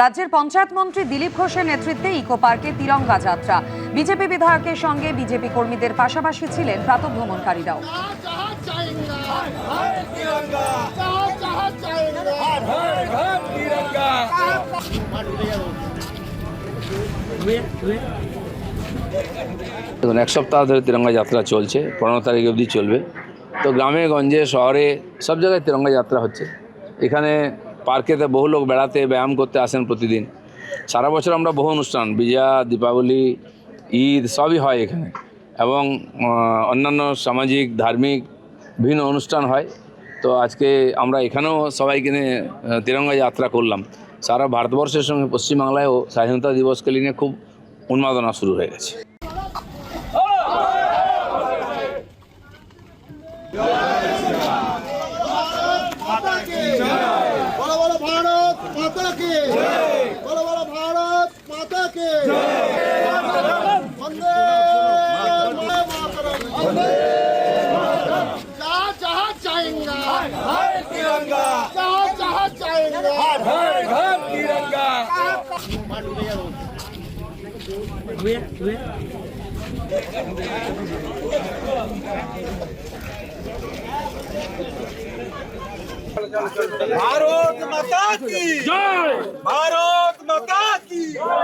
রাজ্যের পঞ্চায়েত মন্ত্রী দিলীপ ঘোষের নেতৃত্বে ইকো পার্কে তিরঙ্গা যাত্রা। বিজেপি বিধায়কের সঙ্গে বিজেপি কর্মীদের পাশাপাশি ছিলেন প্রাতঃভ্রমণকারীরাও। দেখুন, এক সপ্তাহ ধরে তিরঙ্গা যাত্রা চলছে, 15 তারিখ অবধি চলবে। তো গ্রামে গঞ্জে শহরে সব জায়গায় তিরঙ্গা যাত্রা হচ্ছে। এখানে পার্কেতে বহু লোক বেড়াতে ব্যায়াম করতে আসেন প্রতিদিন। সারা বছর আমরা বহু অনুষ্ঠান, বিজয়া, দীপাবলি, ঈদ সবই হয় এখানে, এবং অন্যান্য সামাজিক ধার্মিক বিভিন্ন অনুষ্ঠান হয়। তো আজকে আমরা এখানেও সবাইকে নিয়ে তিরঙ্গা যাত্রা করলাম। সারা ভারতবর্ষের সঙ্গে পশ্চিমবাংলায়ও স্বাধীনতা দিবসকে নিয়ে খুব উন্মাদনা শুরু হয়ে গেছে। भारत माता की जय। भारत माता की जय।